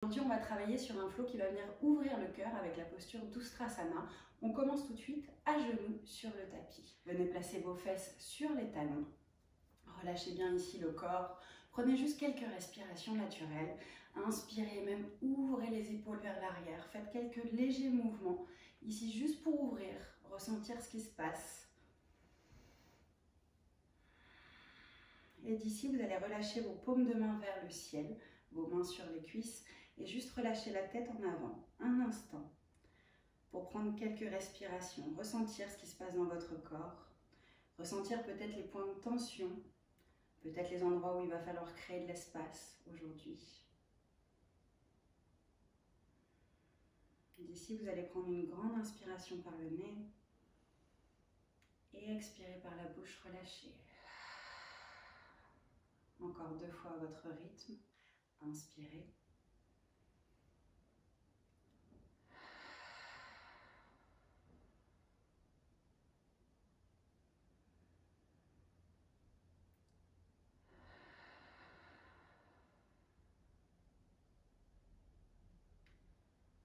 Aujourd'hui, on va travailler sur un flow qui va venir ouvrir le cœur avec la posture d'Ustrasana. On commence tout de suite à genoux sur le tapis. Venez placer vos fesses sur les talons. Relâchez bien ici le corps. Prenez juste quelques respirations naturelles. Inspirez, même ouvrez les épaules vers l'arrière. Faites quelques légers mouvements. Ici, juste pour ouvrir, ressentir ce qui se passe. Et d'ici, vous allez relâcher vos paumes de main vers le ciel, vos mains sur les cuisses. Et juste relâcher la tête en avant, un instant, pour prendre quelques respirations, ressentir ce qui se passe dans votre corps, ressentir peut-être les points de tension, peut-être les endroits où il va falloir créer de l'espace aujourd'hui. D'ici, vous allez prendre une grande inspiration par le nez et expirer par la bouche relâchée. Encore 2 fois à votre rythme. Inspirez.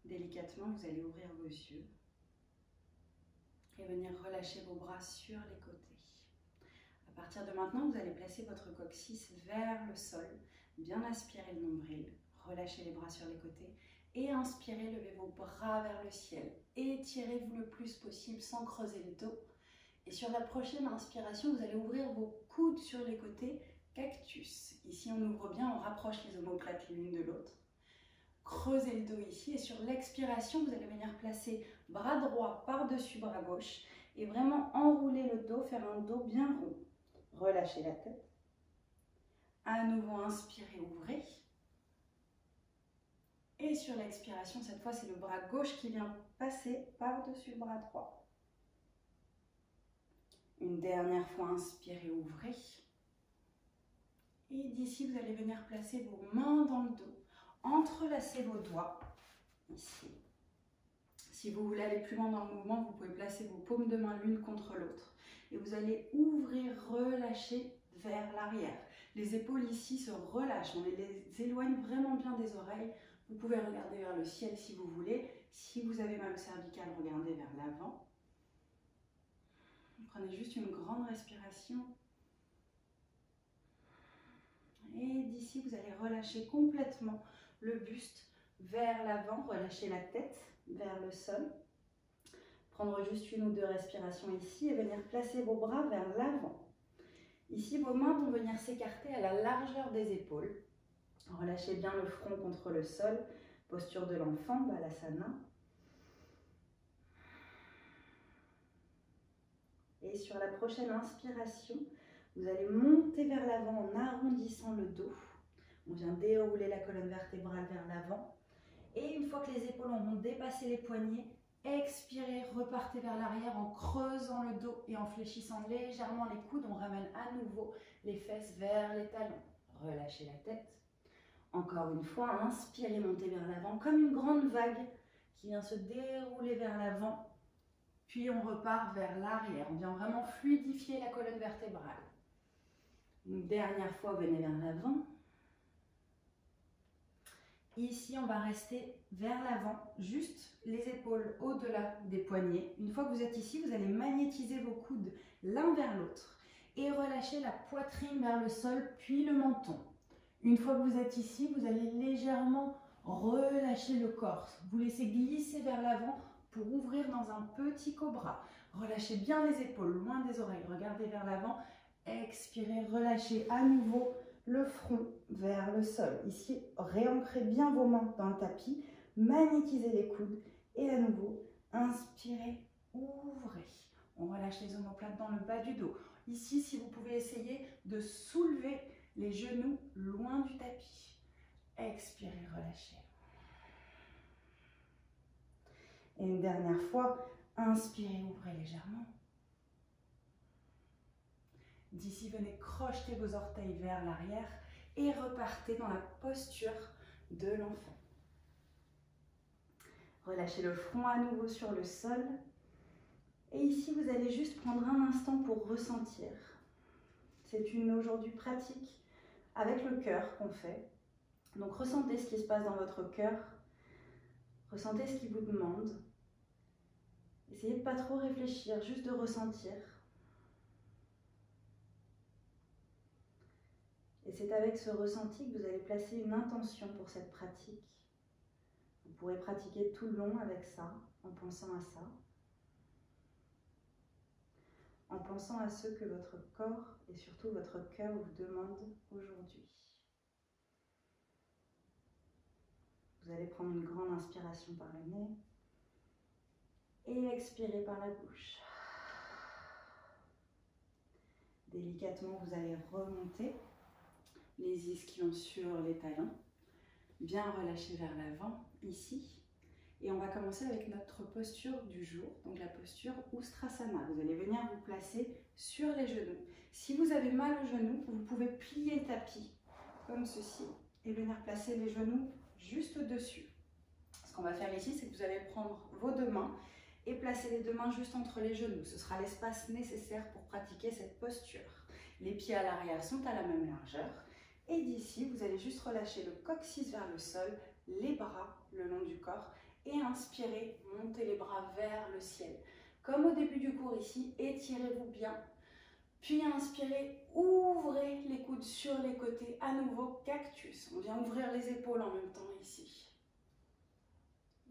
Délicatement, vous allez ouvrir vos yeux et venir relâcher vos bras sur les côtés. À partir de maintenant, vous allez placer votre coccyx vers le sol, bien aspirer le nombril, relâchez les bras sur les côtés et inspirez, levez vos bras vers le ciel. Étirez-vous le plus possible sans creuser le dos. Et sur la prochaine inspiration, vous allez ouvrir vos coudes sur les côtés, cactus. Ici, on ouvre bien, on rapproche les omoplates l'une de l'autre. Creusez le dos ici et sur l'expiration, vous allez venir placer bras droit par-dessus bras gauche et vraiment enrouler le dos, faire un dos bien rond. Relâchez la tête. À nouveau, inspirez, ouvrez. Et sur l'expiration, cette fois, c'est le bras gauche qui vient passer par-dessus le bras droit. Une dernière fois, inspirez, ouvrez. Et d'ici, vous allez venir placer vos mains dans le dos. Entrelacez vos doigts, ici. Si vous voulez aller plus loin dans le mouvement, vous pouvez placer vos paumes de main l'une contre l'autre. Et vous allez ouvrir, relâcher vers l'arrière. Les épaules ici se relâchent, on les éloigne vraiment bien des oreilles. Vous pouvez regarder vers le ciel si vous voulez. Si vous avez mal au cervical, regardez vers l'avant. Prenez juste une grande respiration. Et d'ici, vous allez relâcher complètement le buste vers l'avant, relâcher la tête vers le sol. Prendre juste une ou 2 respirations ici et venir placer vos bras vers l'avant. Ici, vos mains vont venir s'écarter à la largeur des épaules. Relâchez bien le front contre le sol, posture de l'enfant, Balasana. Et sur la prochaine inspiration, vous allez monter vers l'avant en arrondissant le dos. On vient dérouler la colonne vertébrale vers l'avant. Et une fois que les épaules auront dépassé les poignets, expirez, repartez vers l'arrière en creusant le dos et en fléchissant légèrement les coudes. On ramène à nouveau les fesses vers les talons. Relâchez la tête. Encore une fois, inspirez, montez vers l'avant comme une grande vague qui vient se dérouler vers l'avant. Puis on repart vers l'arrière. On vient vraiment fluidifier la colonne vertébrale. Une dernière fois, venez vers l'avant. Ici, on va rester vers l'avant, juste les épaules au-delà des poignets. Une fois que vous êtes ici, vous allez magnétiser vos coudes l'un vers l'autre et relâcher la poitrine vers le sol, puis le menton. Une fois que vous êtes ici, vous allez légèrement relâcher le corps. Vous laissez glisser vers l'avant pour ouvrir dans un petit cobra. Relâchez bien les épaules, loin des oreilles. Regardez vers l'avant. Expirez, relâchez à nouveau le front vers le sol. Ici, réancrez bien vos mains dans le tapis, magnétisez les coudes et à nouveau, inspirez, ouvrez. On relâche les omoplates dans le bas du dos. Ici, si vous pouvez essayer de soulever les genoux loin du tapis. Expirez, relâchez. Et une dernière fois, inspirez, ouvrez légèrement. D'ici, venez crocheter vos orteils vers l'arrière et repartez dans la posture de l'enfant. Relâchez le front à nouveau sur le sol. Et ici, vous allez juste prendre un instant pour ressentir. C'est une aujourd'hui pratique avec le cœur qu'on fait. Donc ressentez ce qui se passe dans votre cœur, ressentez ce qui vous demande. Essayez de ne pas trop réfléchir, juste de ressentir. Et c'est avec ce ressenti que vous allez placer une intention pour cette pratique. Vous pourrez pratiquer tout le long avec ça, en pensant à ça. En pensant à ce que votre corps et surtout votre cœur vous demandent aujourd'hui. Vous allez prendre une grande inspiration par le nez et expirer par la bouche. Délicatement, vous allez remonter les ischions sur les talons, bien relâcher vers l'avant, ici. Et on va commencer avec notre posture du jour, donc la posture Ustrasana. Vous allez venir vous placer sur les genoux. Si vous avez mal aux genoux, vous pouvez plier le tapis, comme ceci, et venir placer les genoux juste dessus. Ce qu'on va faire ici, c'est que vous allez prendre vos deux mains et placer les deux mains juste entre les genoux. Ce sera l'espace nécessaire pour pratiquer cette posture. Les pieds à l'arrière sont à la même largeur. Et d'ici, vous allez juste relâcher le coccyx vers le sol, les bras le long du corps et inspirez, montez les bras vers le ciel. Comme au début du cours ici, étirez-vous bien. Puis inspirez, ouvrez les coudes sur les côtés, à nouveau cactus. On vient ouvrir les épaules en même temps ici.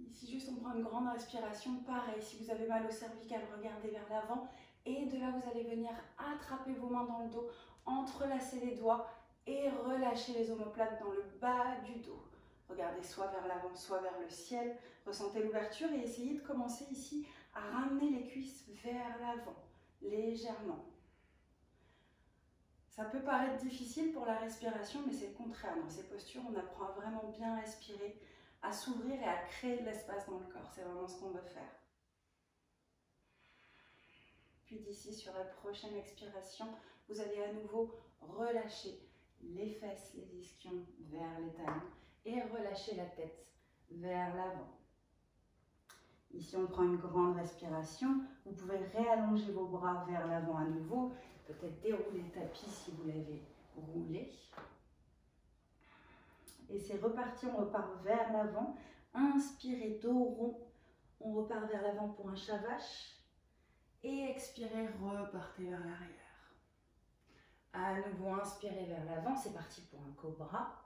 Ici, juste on prend une grande respiration. Pareil, si vous avez mal au cervical, regardez vers l'avant. Et de là, vous allez venir attraper vos mains dans le dos, entrelacer les doigts et relâcher les omoplates dans le bas du dos. Regardez soit vers l'avant, soit vers le ciel. Ressentez l'ouverture et essayez de commencer ici à ramener les cuisses vers l'avant, légèrement. Ça peut paraître difficile pour la respiration, mais c'est le contraire. Dans ces postures, on apprend à vraiment bien respirer, à s'ouvrir et à créer de l'espace dans le corps. C'est vraiment ce qu'on veut faire. Puis d'ici, sur la prochaine expiration, vous allez à nouveau relâcher les fesses, les ischions vers les talons et relâcher la tête vers l'avant. Ici, on prend une grande respiration. Vous pouvez réallonger vos bras vers l'avant à nouveau. Peut-être dérouler le tapis si vous l'avez roulé. Et c'est reparti, on repart vers l'avant. Inspirez, dos rond. On repart vers l'avant pour un shavash. Et expirez, repartez vers l'arrière. À nouveau, inspirez vers l'avant. C'est parti pour un cobra.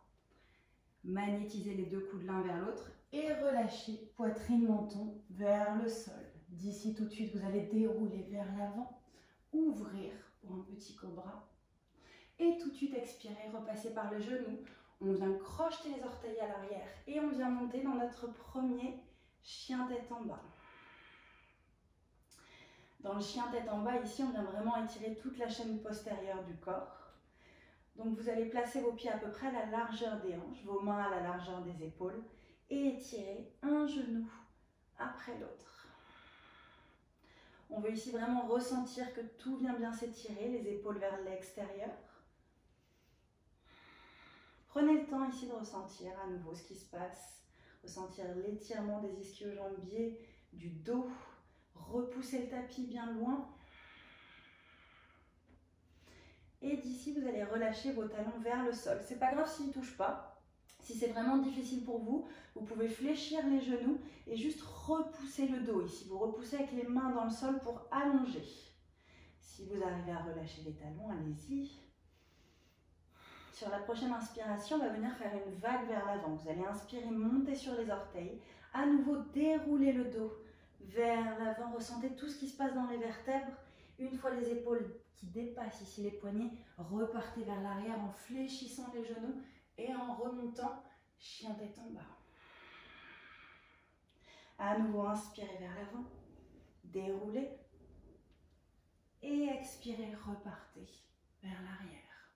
Magnétisez les deux coudes l'un vers l'autre et relâchez poitrine, menton vers le sol. D'ici tout de suite, vous allez dérouler vers l'avant, ouvrir pour un petit cobra. Et tout de suite, expirez, repassez par le genou. On vient crocheter les orteils à l'arrière et on vient monter dans notre premier chien tête en bas. Dans le chien tête en bas, ici, on vient vraiment étirer toute la chaîne postérieure du corps. Donc vous allez placer vos pieds à peu près à la largeur des hanches, vos mains à la largeur des épaules et étirer un genou après l'autre. On veut ici vraiment ressentir que tout vient bien s'étirer, les épaules vers l'extérieur. Prenez le temps ici de ressentir à nouveau ce qui se passe, ressentir l'étirement des ischio-jambiers, du dos, repousser le tapis bien loin. Et d'ici, vous allez relâcher vos talons vers le sol. C'est pas grave s'ils ne touchent pas. Si c'est vraiment difficile pour vous, vous pouvez fléchir les genoux et juste repousser le dos. Ici, vous repoussez avec les mains dans le sol pour allonger. Si vous arrivez à relâcher les talons, allez-y. Sur la prochaine inspiration, on va venir faire une vague vers l'avant. Vous allez inspirer, monter sur les orteils. À nouveau, dérouler le dos vers l'avant. Ressentez tout ce qui se passe dans les vertèbres. Une fois les épaules qui dépassent ici les poignets, repartez vers l'arrière en fléchissant les genoux et en remontant, chien tête en bas. À nouveau, inspirez vers l'avant, déroulez et expirez, repartez vers l'arrière.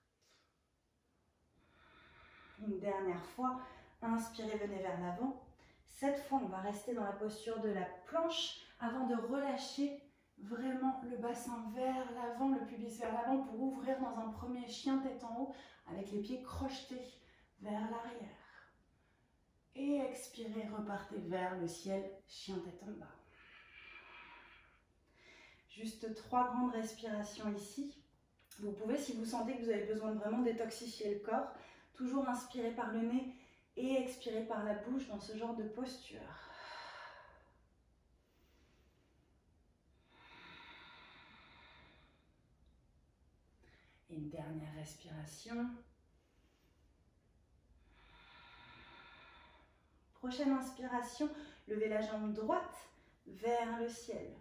Une dernière fois, inspirez, venez vers l'avant. Cette fois, on va rester dans la posture de la planche avant de relâcher vraiment le bassin vers l'avant, le pubis vers l'avant pour ouvrir dans un premier chien tête en haut avec les pieds crochetés vers l'arrière. Et expirez, repartez vers le ciel, chien tête en bas. Juste 3 grandes respirations ici. Vous pouvez, si vous sentez que vous avez besoin de vraiment détoxifier le corps, toujours inspirer par le nez Et expirez par la bouche dans ce genre de posture. Et une dernière respiration. Prochaine inspiration, levez la jambe droite vers le ciel.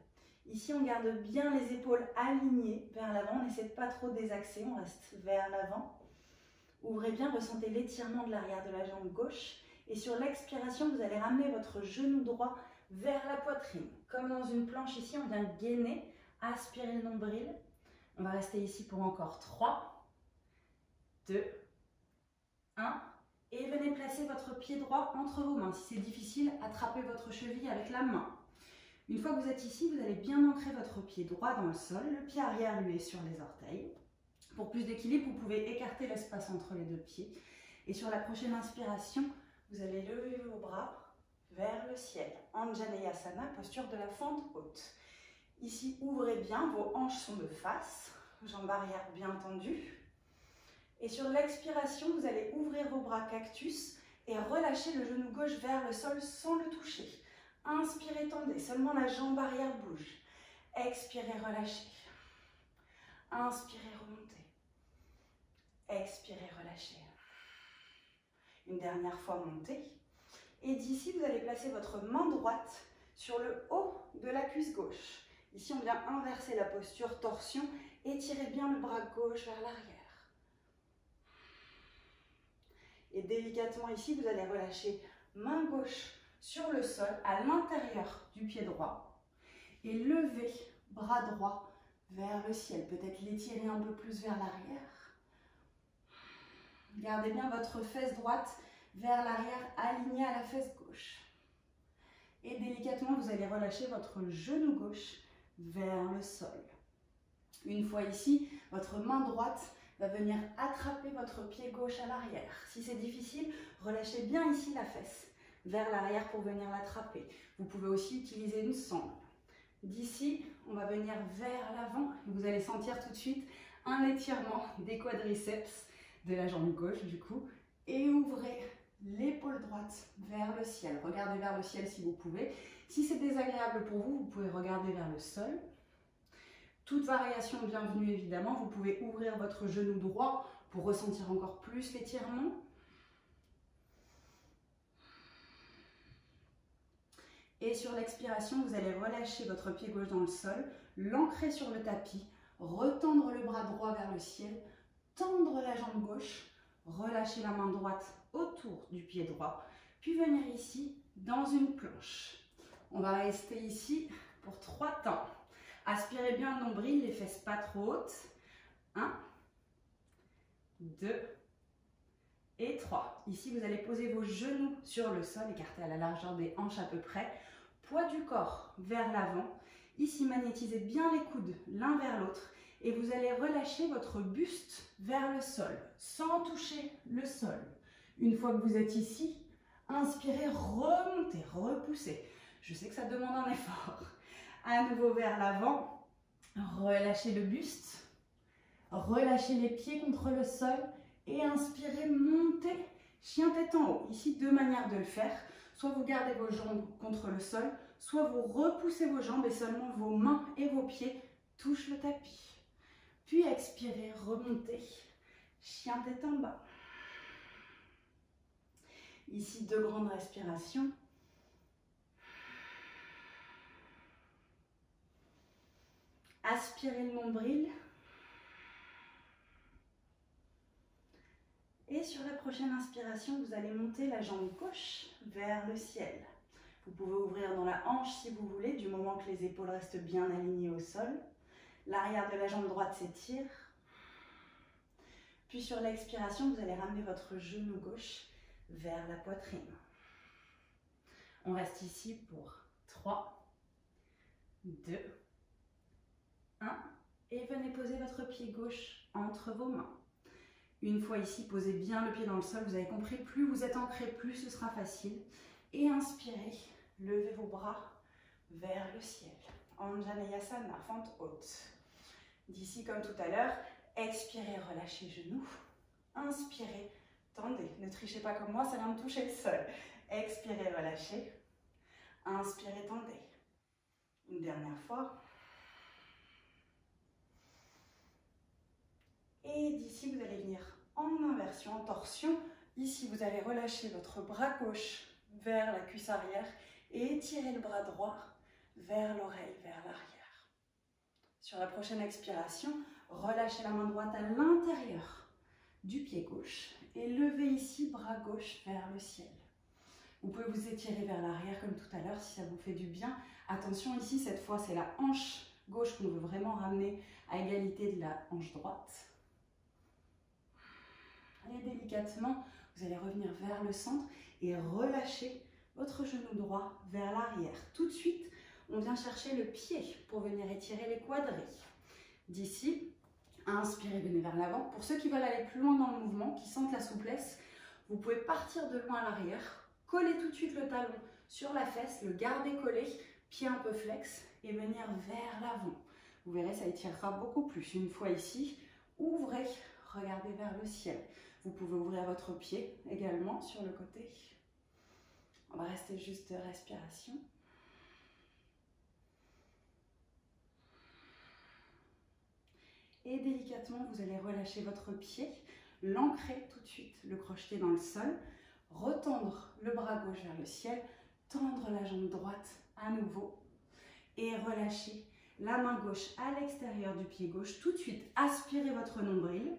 Ici, on garde bien les épaules alignées vers l'avant. On n'essaie de pas trop désaxer, on reste vers l'avant. Ouvrez bien, ressentez l'étirement de l'arrière de la jambe gauche. Et sur l'expiration, vous allez ramener votre genou droit vers la poitrine. Comme dans une planche ici, on vient gainer, aspirer le nombril. On va rester ici pour encore 3, 2, 1. Et venez placer votre pied droit entre vos mains. Si c'est difficile, attrapez votre cheville avec la main. Une fois que vous êtes ici, vous allez bien ancrer votre pied droit dans le sol. Le pied arrière, lui, est sur les orteils. Pour plus d'équilibre, vous pouvez écarter l'espace entre les deux pieds. Et sur la prochaine inspiration, vous allez lever vos bras vers le ciel. Anjaneyasana, posture de la fente haute. Ici, ouvrez bien, vos hanches sont de face, jambes arrière bien tendues. Et sur l'expiration, vous allez ouvrir vos bras cactus et relâcher le genou gauche vers le sol sans le toucher. Inspirez, tendez, seulement la jambe arrière bouge. Expirez, relâchez. Inspirez, remontez. Expirez, relâchez. Une dernière fois, montez. Et d'ici, vous allez placer votre main droite sur le haut de la cuisse gauche. Ici, on vient inverser la posture, torsion. Étirez bien le bras gauche vers l'arrière. Et délicatement ici, vous allez relâcher main gauche sur le sol, à l'intérieur du pied droit. Et lever bras droit vers le ciel. Peut-être l'étirer un peu plus vers l'arrière. Gardez bien votre fesse droite vers l'arrière, alignée à la fesse gauche. Et délicatement, vous allez relâcher votre genou gauche vers le sol. Une fois ici, votre main droite va venir attraper votre pied gauche à l'arrière. Si c'est difficile, relâchez bien ici la fesse vers l'arrière pour venir l'attraper. Vous pouvez aussi utiliser une sangle. D'ici, on va venir vers l'avant. Vous allez sentir tout de suite un étirement des quadriceps de la jambe gauche du coup. Et ouvrez l'épaule droite vers le ciel. Regardez vers le ciel si vous pouvez. Si c'est désagréable pour vous, vous pouvez regarder vers le sol. Toute variation bienvenue évidemment. Vous pouvez ouvrir votre genou droit pour ressentir encore plus l'étirement. Et sur l'expiration, vous allez relâcher votre pied gauche dans le sol, l'ancrer sur le tapis, retendre le bras droit vers le ciel, tendre la jambe gauche, relâcher la main droite autour du pied droit, puis venir ici dans une planche. On va rester ici pour 3 temps. Aspirez bien le nombril, les fesses pas trop hautes. 1, 2 et 3. Ici, vous allez poser vos genoux sur le sol, écartés à la largeur des hanches à peu près. Poids du corps vers l'avant. Ici, magnétisez bien les coudes l'un vers l'autre. Et vous allez relâcher votre buste vers le sol, sans toucher le sol. Une fois que vous êtes ici, inspirez, remontez, repoussez. Je sais que ça demande un effort. À nouveau vers l'avant, relâchez le buste, relâchez les pieds contre le sol et inspirez, montez, chien tête en haut. Ici, 2 manières de le faire. Soit vous gardez vos jambes contre le sol, soit vous repoussez vos jambes et seulement vos mains et vos pieds touchent le tapis. Puis expirez, remontez, chien tête en bas. Ici, 2 grandes respirations. Aspirez le nombril. Et sur la prochaine inspiration, vous allez monter la jambe gauche vers le ciel. Vous pouvez ouvrir dans la hanche si vous voulez, du moment que les épaules restent bien alignées au sol. L'arrière de la jambe droite s'étire. Puis sur l'expiration, vous allez ramener votre genou gauche vers la poitrine. On reste ici pour 3, 2, 1. Et venez poser votre pied gauche entre vos mains. Une fois ici, posez bien le pied dans le sol. Vous avez compris, plus vous êtes ancré, plus ce sera facile. Et inspirez, levez vos bras vers le ciel. Anjaneyasana, fente haute. D'ici, comme tout à l'heure, expirez, relâchez genoux. Inspirez, tendez. Ne trichez pas comme moi, ça vient de toucher le sol. Expirez, relâchez. Inspirez, tendez. Une dernière fois. Et d'ici, vous allez venir en inversion, en torsion. Ici, vous allez relâcher votre bras gauche vers la cuisse arrière et étirer le bras droit vers l'oreille, vers l'arrière. Sur la prochaine expiration, relâchez la main droite à l'intérieur du pied gauche et levez ici bras gauche vers le ciel. Vous pouvez vous étirer vers l'arrière comme tout à l'heure si ça vous fait du bien. Attention ici, cette fois, c'est la hanche gauche qu'on veut vraiment ramener à égalité de la hanche droite. Et délicatement, vous allez revenir vers le centre et relâcher votre genou droit vers l'arrière. Tout de suite, on vient chercher le pied pour venir étirer les quadris. D'ici, inspirez, venez vers l'avant. Pour ceux qui veulent aller plus loin dans le mouvement, qui sentent la souplesse, vous pouvez partir de loin à l'arrière, coller tout de suite le talon sur la fesse, le garder collé, pied un peu flex et venir vers l'avant. Vous verrez, ça étirera beaucoup plus. Une fois ici, ouvrez, regardez vers le ciel. Vous pouvez ouvrir votre pied également sur le côté. On va rester juste de respiration. Et délicatement, vous allez relâcher votre pied, l'ancrer tout de suite, le crocheter dans le sol, retendre le bras gauche vers le ciel, tendre la jambe droite à nouveau et relâcher la main gauche à l'extérieur du pied gauche. Tout de suite, aspirez votre nombril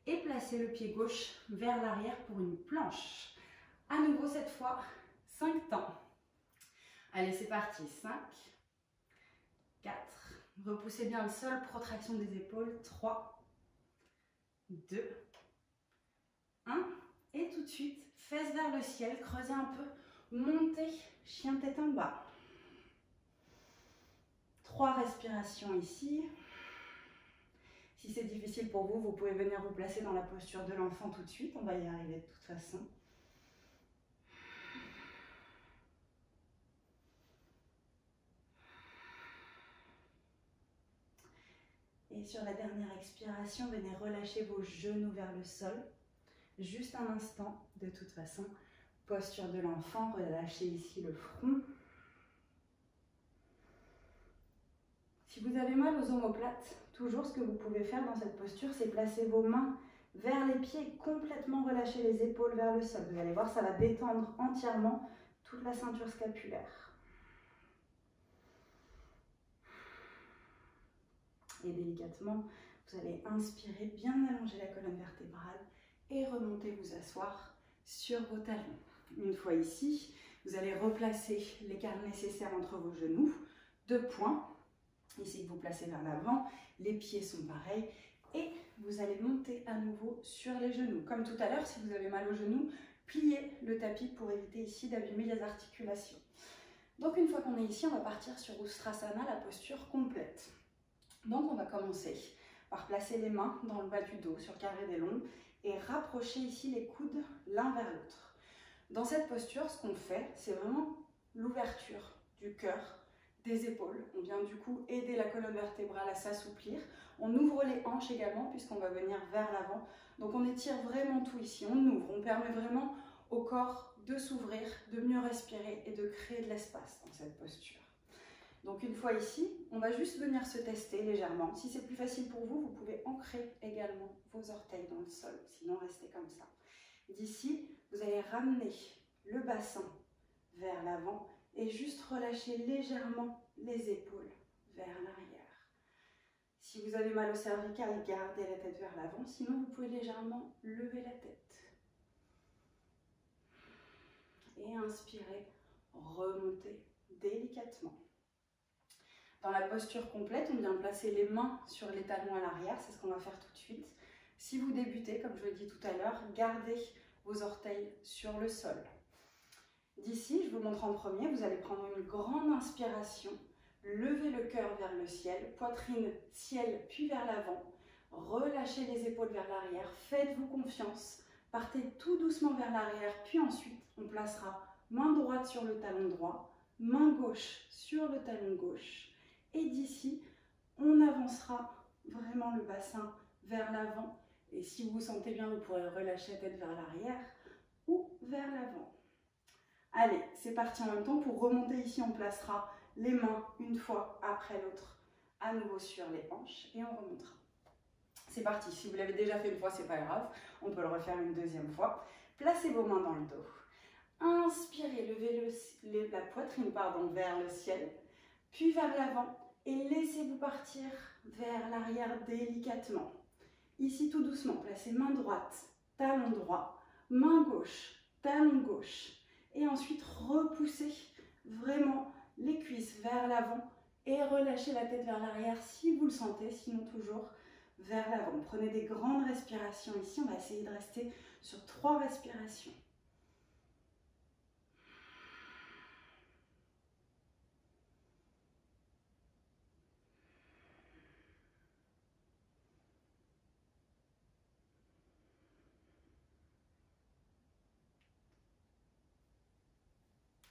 et placez le pied gauche vers l'arrière pour une planche. À nouveau cette fois, 5 temps. Allez, c'est parti. 5, 4, repoussez bien le sol, protraction des épaules. 3, 2, 1. Et tout de suite, fesses vers le ciel, creusez un peu, montez, chien tête en bas. 3 respirations ici. Si c'est difficile pour vous, vous pouvez venir vous placer dans la posture de l'enfant tout de suite. On va y arriver de toute façon. Et sur la dernière expiration, venez relâcher vos genoux vers le sol. Juste un instant, de toute façon. Posture de l'enfant, relâchez ici le front. Si vous avez mal aux omoplates, toujours ce que vous pouvez faire dans cette posture, c'est placer vos mains vers les pieds et complètement relâcher les épaules vers le sol. Vous allez voir, ça va détendre entièrement toute la ceinture scapulaire. Et délicatement, vous allez inspirer, bien allonger la colonne vertébrale et remonter vous asseoir sur vos talons. Une fois ici, vous allez replacer l'écart nécessaire entre vos genoux, 2 points. Ici, vous placez vers l'avant, les pieds sont pareils et vous allez monter à nouveau sur les genoux. Comme tout à l'heure, si vous avez mal aux genoux, pliez le tapis pour éviter ici d'abîmer les articulations. Donc une fois qu'on est ici, on va partir sur Ustrasana, la posture complète. Donc on va commencer par placer les mains dans le bas du dos, sur le carré des lombes et rapprocher ici les coudes l'un vers l'autre. Dans cette posture, ce qu'on fait, c'est vraiment l'ouverture du cœur, des épaules. On vient du coup aider la colonne vertébrale à s'assouplir. On ouvre les hanches également puisqu'on va venir vers l'avant. Donc on étire vraiment tout ici, on ouvre, on permet vraiment au corps de s'ouvrir, de mieux respirer et de créer de l'espace dans cette posture. Donc une fois ici, on va juste venir se tester légèrement. Si c'est plus facile pour vous, vous pouvez ancrer également vos orteils dans le sol, sinon restez comme ça. D'ici, vous allez ramener le bassin vers l'avant et juste relâcher légèrement les épaules vers l'arrière. Si vous avez mal au cervical, gardez la tête vers l'avant, sinon vous pouvez légèrement lever la tête. Et inspirez, remontez délicatement. Dans la posture complète, on vient placer les mains sur les talons à l'arrière, c'est ce qu'on va faire tout de suite. Si vous débutez, comme je l'ai dit tout à l'heure, gardez vos orteils sur le sol. D'ici, je vous montre en premier, vous allez prendre une grande inspiration, levez le cœur vers le ciel, poitrine, ciel, puis vers l'avant. Relâchez les épaules vers l'arrière, faites-vous confiance, partez tout doucement vers l'arrière, puis ensuite on placera main droite sur le talon droit, main gauche sur le talon gauche. Et d'ici, on avancera vraiment le bassin vers l'avant Et si vous vous sentez bien, vous pourrez relâcher la tête vers l'arrière ou vers l'avant. Allez, c'est parti en même temps. Pour remonter ici, on placera les mains une fois après l'autre, à nouveau sur les hanches et on remontera. C'est parti. Si vous l'avez déjà fait une fois, c'est pas grave. On peut le refaire une deuxième fois. Placez vos mains dans le dos. Inspirez, levez la poitrine vers le ciel, puis vers l'avant et laissez-vous partir vers l'arrière délicatement. Ici, tout doucement, placez main droite, talon droit, main gauche, talon gauche. Et ensuite, repoussez vraiment les cuisses vers l'avant et relâchez la tête vers l'arrière si vous le sentez, sinon toujours vers l'avant. Prenez des grandes respirations ici. On va essayer de rester sur 3 respirations.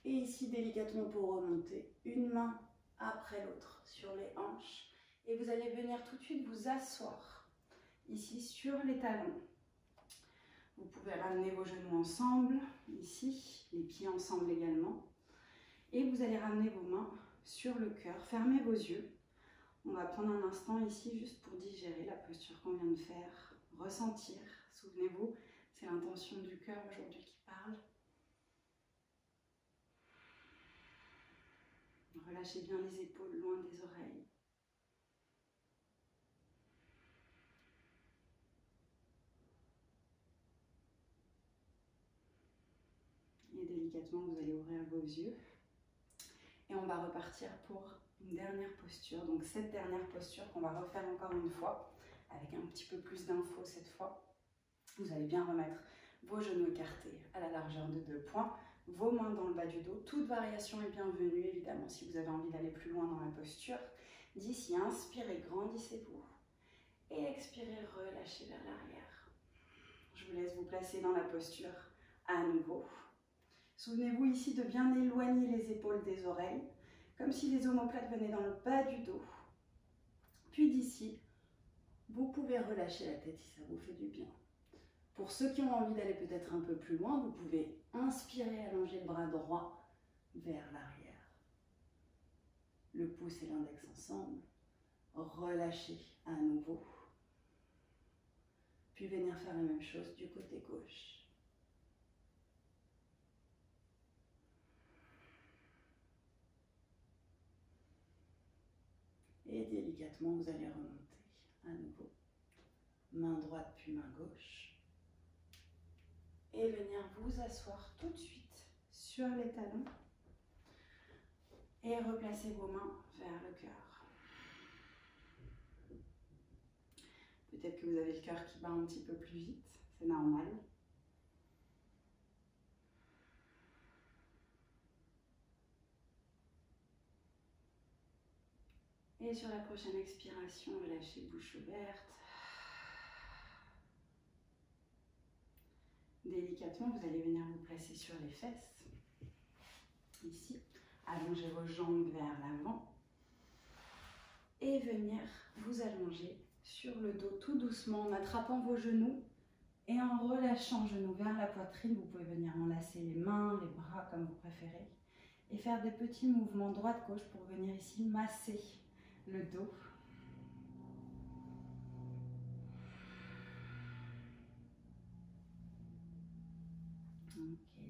Et ici, délicatement pour remonter, une main après l'autre sur les hanches. Et vous allez venir tout de suite vous asseoir ici sur les talons. Vous pouvez ramener vos genoux ensemble, ici, les pieds ensemble également. Et vous allez ramener vos mains sur le cœur. Fermez vos yeux. On va prendre un instant ici juste pour digérer la posture qu'on vient de faire, ressentir. Souvenez-vous, c'est l'intention du cœur aujourd'hui qui parle. Relâchez bien les épaules loin des oreilles. Et délicatement, vous allez ouvrir vos yeux. Et on va repartir pour une dernière posture. Donc cette dernière posture qu'on va refaire encore une fois, avec un petit peu plus d'infos cette fois. Vous allez bien remettre vos genoux écartés à la largeur de 2 poings, vos mains dans le bas du dos. Toute variation est bienvenue, évidemment, si vous avez envie d'aller plus loin dans la posture. D'ici, inspirez, grandissez-vous. Et expirez, relâchez vers l'arrière. Je vous laisse vous placer dans la posture à nouveau. Souvenez-vous ici de bien éloigner les épaules des oreilles, comme si les omoplates venaient dans le bas du dos. Puis d'ici, vous pouvez relâcher la tête si ça vous fait du bien. Pour ceux qui ont envie d'aller peut-être un peu plus loin, vous pouvez inspirer, allonger le bras droit vers l'arrière. Le pouce et l'index ensemble. Relâchez à nouveau. Puis venir faire la même chose du côté gauche. Et délicatement, vous allez remonter à nouveau. Main droite puis main gauche. Et venir vous asseoir tout de suite sur les talons. Et replacer vos mains vers le cœur. Peut-être que vous avez le cœur qui bat un petit peu plus vite, c'est normal. Et sur la prochaine expiration, relâchez bouche ouverte. Délicatement, vous allez venir vous placer sur les fesses. Ici, allongez vos jambes vers l'avant. Et venir vous allonger sur le dos tout doucement en attrapant vos genoux et en relâchant genoux vers la poitrine. Vous pouvez venir enlacer les mains, les bras comme vous préférez. Et faire des petits mouvements droite-gauche pour venir ici masser le dos.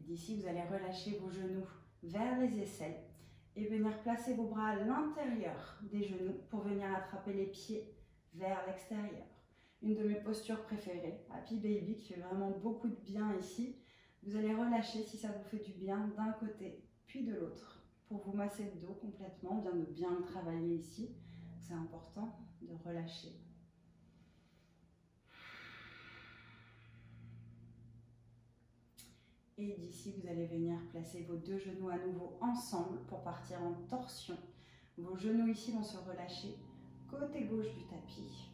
D'ici, vous allez relâcher vos genoux vers les aisselles et venir placer vos bras à l'intérieur des genoux pour venir attraper les pieds vers l'extérieur. Une de mes postures préférées, Happy Baby, qui fait vraiment beaucoup de bien ici. Vous allez relâcher si ça vous fait du bien d'un côté puis de l'autre pour vous masser le dos complètement. On vient de bien le travailler ici. C'est important de relâcher. Et d'ici, vous allez venir placer vos 2 genoux à nouveau ensemble pour partir en torsion. Vos genoux ici vont se relâcher côté gauche du tapis.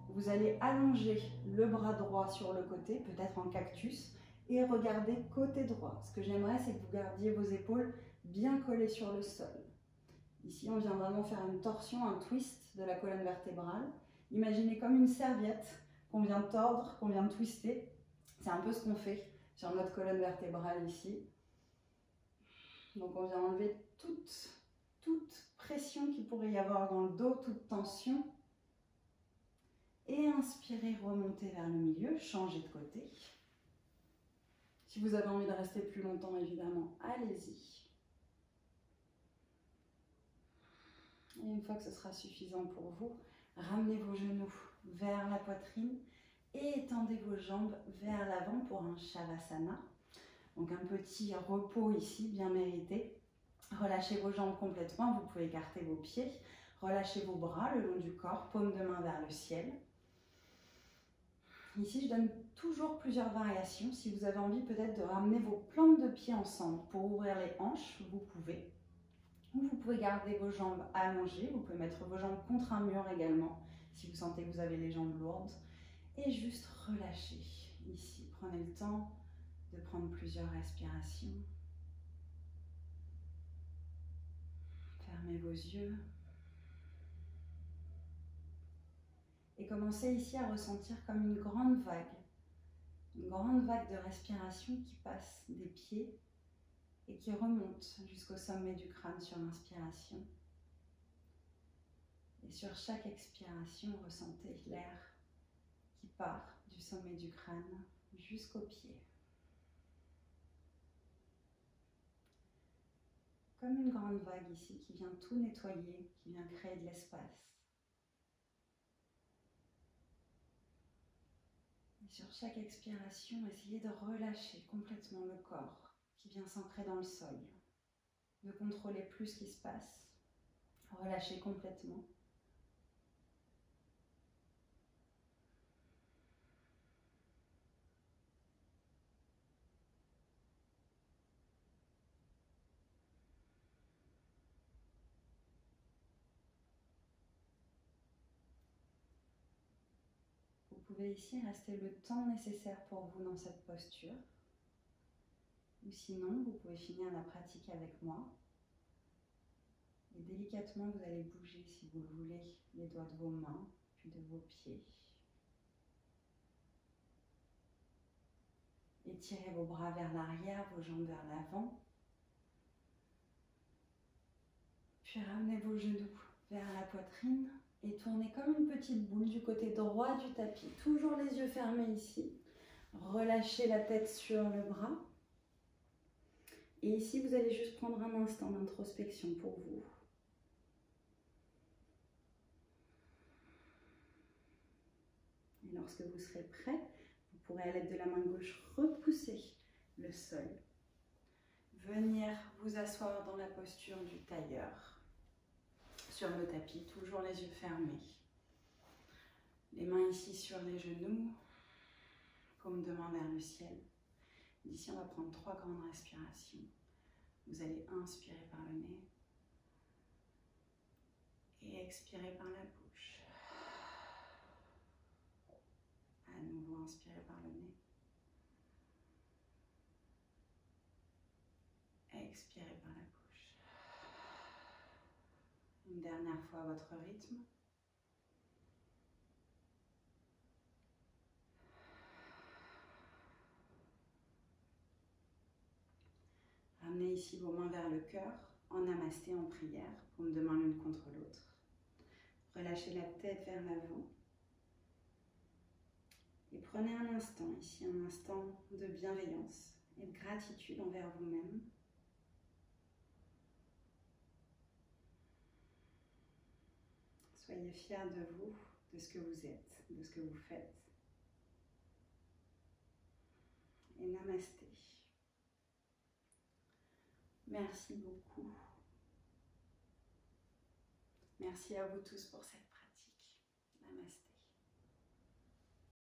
Vous allez allonger le bras droit sur le côté, peut-être en cactus, et regarder côté droit. Ce que j'aimerais, c'est que vous gardiez vos épaules bien collées sur le sol. Ici, on vient vraiment faire une torsion, un twist de la colonne vertébrale. Imaginez comme une serviette qu'on vient tordre, qu'on vient twister. C'est un peu ce qu'on fait sur notre colonne vertébrale ici. Donc on vient enlever toute pression qu'il pourrait y avoir dans le dos, toute tension. Et inspirez, remontez vers le milieu, changez de côté. Si vous avez envie de rester plus longtemps, évidemment, allez-y. Et une fois que ce sera suffisant pour vous, ramenez vos genoux vers la poitrine et étendez vos jambes vers l'avant pour un Shavasana. Donc un petit repos ici, bien mérité. Relâchez vos jambes complètement, vous pouvez écarter vos pieds. Relâchez vos bras le long du corps, paume de main vers le ciel. Ici, je donne toujours plusieurs variations. Si vous avez envie peut-être de ramener vos plantes de pied ensemble pour ouvrir les hanches, vous pouvez. Ou vous pouvez garder vos jambes allongées. Vous pouvez mettre vos jambes contre un mur également, si vous sentez que vous avez les jambes lourdes. Et juste relâchez. Ici, prenez le temps de prendre plusieurs respirations. Fermez vos yeux. Et commencez ici à ressentir comme une grande vague de respiration qui passe des pieds et qui remonte jusqu'au sommet du crâne sur l'inspiration. Et sur chaque expiration, ressentez l'air qui part du sommet du crâne jusqu'aux pieds. Comme une grande vague ici qui vient tout nettoyer, qui vient créer de l'espace. Et sur chaque expiration, essayez de relâcher complètement le corps qui vient s'ancrer dans le sol. Ne contrôlez plus ce qui se passe. Relâchez complètement. Vous pouvez ici rester le temps nécessaire pour vous dans cette posture. Ou sinon, vous pouvez finir la pratique avec moi. Et délicatement, vous allez bouger, si vous le voulez, les doigts de vos mains, puis de vos pieds. Étirez vos bras vers l'arrière, vos jambes vers l'avant. Puis ramenez vos genoux vers la poitrine et tournez comme une petite boule du côté droit du tapis. Toujours les yeux fermés ici. Relâchez la tête sur le bras. Et ici, vous allez juste prendre un instant d'introspection pour vous. Et lorsque vous serez prêt, vous pourrez à l'aide de la main gauche repousser le sol. Venir vous asseoir dans la posture du tailleur. Sur le tapis, toujours les yeux fermés. Les mains ici sur les genoux, paume de main vers le ciel. D'ici, on va prendre 3 grandes respirations. Vous allez inspirer par le nez et expirer par la bouche. À nouveau, inspirez par le nez. Expirez par la bouche. Une dernière fois à votre rythme. Ramenez ici vos mains vers le cœur, en namasté, en prière, paume de main l'une contre l'autre. Relâchez la tête vers l'avant. Et prenez un instant ici, un instant de bienveillance et de gratitude envers vous-même. Soyez fiers de vous, de ce que vous êtes, de ce que vous faites. Et namasté. Merci beaucoup. Merci à vous tous pour cette pratique. Namasté.